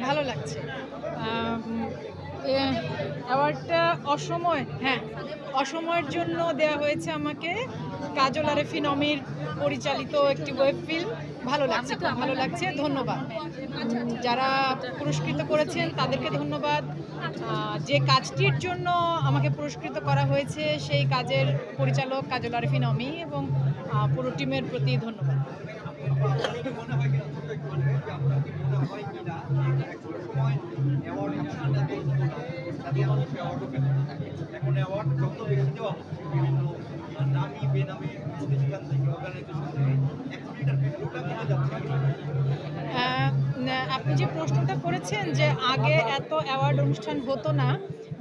ভালো লাগছে। অ্যাওয়ার্ডটা অসময়, হ্যাঁ, অসময়ের জন্য দেয়া হয়েছে আমাকে। কাজল আরেফিন অমির পরিচালিত একটি ওয়েব ফিল্ম। ভালো লাগছে, খুব ভালো লাগছে। ধন্যবাদ। যারা পুরস্কৃত করেছেন তাদেরকে ধন্যবাদ। যে কাজটির জন্য আমাকে পুরস্কৃত করা হয়েছে সেই কাজের পরিচালক কাজল আরেফিন অমি এবং পুরো টিমের প্রতি ধন্যবাদ। এখন অ্যাওয়ার্ড যত বেশি দেওয়া হচ্ছে বিভিন্ন নামি বেনামি প্রতিষ্ঠান থেকে অর্গানাইজেশন থেকে এখন এটার ভ্যালুটা কমে যাচ্ছে। আপনি যে প্রশ্নটা করেছেন যে আগে এত অ্যাওয়ার্ড অনুষ্ঠান হতো না,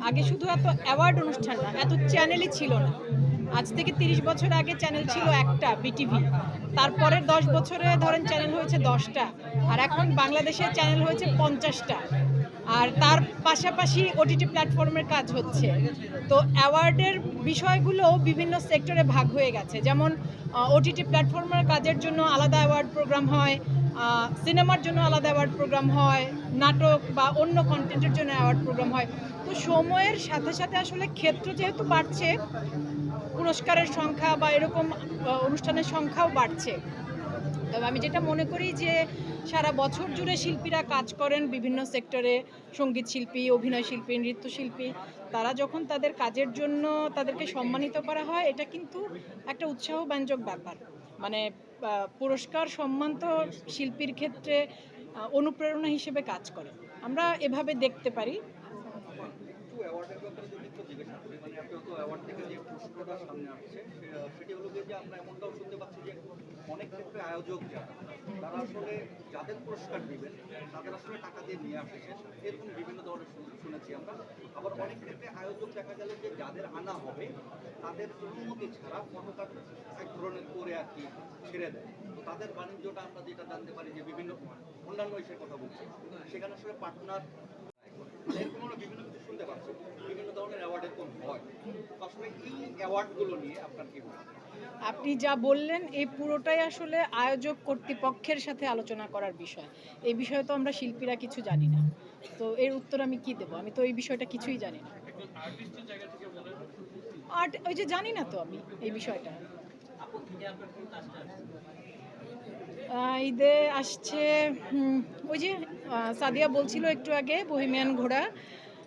আগে শুধু এত অ্যাওয়ার্ড অনুষ্ঠান না, এত চ্যানেলই ছিল না। আজ থেকে ৩০ বছর আগে চ্যানেল ছিল একটা, বিটিভি। তারপরের ১০ বছরে ধরেন চ্যানেল হয়েছে ১০টা, আর এখন বাংলাদেশের চ্যানেল হয়েছে ৫০টা। আর তার পাশাপাশি ওটিটি প্ল্যাটফর্মের কাজ হচ্ছে। তো অ্যাওয়ার্ডের বিষয়গুলো বিভিন্ন সেক্টরে ভাগ হয়ে গেছে। যেমন ওটিটি প্ল্যাটফর্মের কাজের জন্য আলাদা অ্যাওয়ার্ড প্রোগ্রাম হয়, সিনেমার জন্য আলাদা অ্যাওয়ার্ড প্রোগ্রাম হয়, নাটক বা অন্য কন্টেন্টের জন্য অ্যাওয়ার্ড প্রোগ্রাম হয়। তো সময়ের সাথে সাথে আসলে ক্ষেত্র যেহেতু বাড়ছে, পুরস্কারের সংখ্যা বা এরকম অনুষ্ঠানের সংখ্যাও বাড়ছে। তবে আমি যেটা মনে করি যে সারা বছর জুড়ে শিল্পীরা কাজ করেন বিভিন্ন সেক্টরে, সঙ্গীত শিল্পী, অভিনয় শিল্পী, নৃত্যশিল্পী, তারা যখন তাদের কাজের জন্য তাদেরকে সম্মানিত করা হয়, এটা কিন্তু একটা উৎসাহব্যঞ্জক ব্যাপার। মানে পুরস্কার সম্মান তো শিল্পীর ক্ষেত্রে অনুপ্রেরণা হিসেবে কাজ করে। আমরা এভাবে দেখতে পারি। অ্যাওয়ার্ডের ব্যাপারে যদি একটু জিজ্ঞাসা করি, মানে আপনি তো অ্যাওয়ার্ড থেকে যে প্রশ্নটা সামনে আসছে সেটি হলো যে আমরা এমনটাও শুনতে পাচ্ছি যে অনেক ক্ষেত্রে আয়োজক যারা তারা আসলে যাদের পুরস্কার দিবেন তাদের আসলে টাকা দিয়ে নিয়ে আসেছেন, এরকম বিভিন্ন ধরনের শুনেছি আমরা। আবার অনেক ক্ষেত্রে আয়োজক দেখা গেল যে যাদের আনা হবে তাদের অনুমতি ছাড়া ফটোকার্ড এক ধরনের করে আর কি ছেড়ে দেয়। তো তাদের বাণিজ্যটা আমরা যেটা জানতে পারি যে বিভিন্ন অন্যান্য ইসের কথা বলছি, সেখানে আসলে পার্টনার এরকম আমরা বিভিন্ন কিছু শুনতে পাচ্ছি, বিভিন্ন ধরনের অ্যাওয়ার্ড এরকম হয়। আসলে এই অ্যাওয়ার্ডগুলো নিয়ে আপনার কি মনে হয়? আপনি যা বললেন এই পুরোটাই আসলে আয়োজক কর্তৃপক্ষের সাথে আলোচনা করার বিষয়। এই বিষয়ে তো আমরা শিল্পীরা কিছু জানি না। তো এর উত্তর আমি কি দেব? আমি তো এই বিষয়টা কিছুই জানি না। আর্ট ওই যে জানি না তো আমি এই বিষয়টা। ঈদে আসছে ওই যে সাদিয়া বলছিল একটু আগে, বহিমিয়ান ঘোড়া।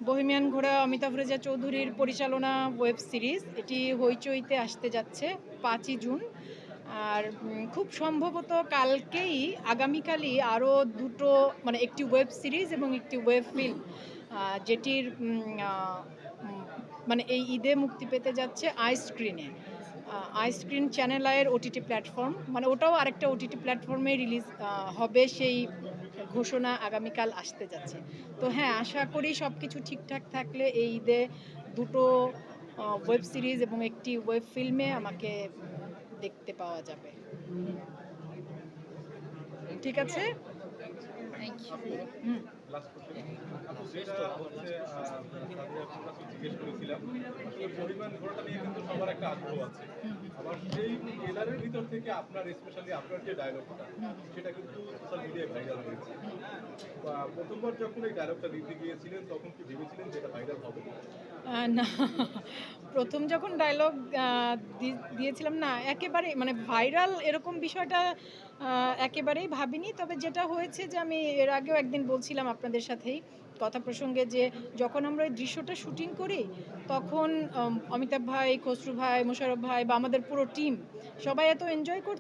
বহিমিয়ান ঘোড়া অমিতাভ রেজা চৌধুরীর পরিচালনা ওয়েব সিরিজ। এটি হইচইতে আসতে যাচ্ছে ৫ই জুন। আর খুব সম্ভবত কালকেই, আগামীকালই আরও দুটো, মানে একটি ওয়েব সিরিজ এবং একটি ওয়েব ফিল্ম, যেটির মানে এই ঈদে মুক্তি পেতে যাচ্ছে আইস্ক্রিনে। আইস্ক্রিন চ্যানেল আয়ের ওটিটি প্ল্যাটফর্ম, মানে ওটাও আরেকটা ওটিটি প্ল্যাটফর্মে রিলিজ হবে, সেই ঘোষণা আগামীকাল আসতে যাচ্ছে। তো হ্যাঁ, আশা করি সব কিছু ঠিকঠাক থাকলে এই ঈদে দুটো ওয়েব সিরিজ এবং একটি ওয়েব ফিল্মে আমাকে দেখতে পাওয়া যাবে। ঠিক আছে, থ্যাংক ইউ। লাস্ট কোশ্চেন যেটা হচ্ছে সাদিয়া আপুর কাছে জিজ্ঞেস করেছিলাম, আসলে পরিমাণ ঘোড়াটা নিয়ে কিন্তু সবার একটা আগ্রহ আছে। আবার সেই ট্রেলারের ভিতর থেকে আপনার স্পেশালি আপনার যে ডায়লগটা সেটা কিন্তু সোশ্যাল মিডিয়ায় ভাইরাল হয়েছে। প্রথমবার যখন এই ডায়লগটা দিতে গিয়েছিলেন তখন কি ভেবেছিলেন যে এটা ভাইরাল হবে? না, প্রথম যখন ডায়লগ দিয়েছিলাম না, একেবারেই মানে ভাইরাল এরকম বিষয়টা একেবারেই ভাবিনি। তবে যেটা হয়েছে যে আমি এর আগেও একদিন বলছিলাম আপনাদের সাথেই কথা প্রসঙ্গে, যে যখন আমরা ওই দৃশ্যটা শুটিং করি তখন অমিতাভ ভাই, খসরু ভাই, মোশাররফ ভাই বা আমাদের পুরো টিম সবাই এত এনজয় করছে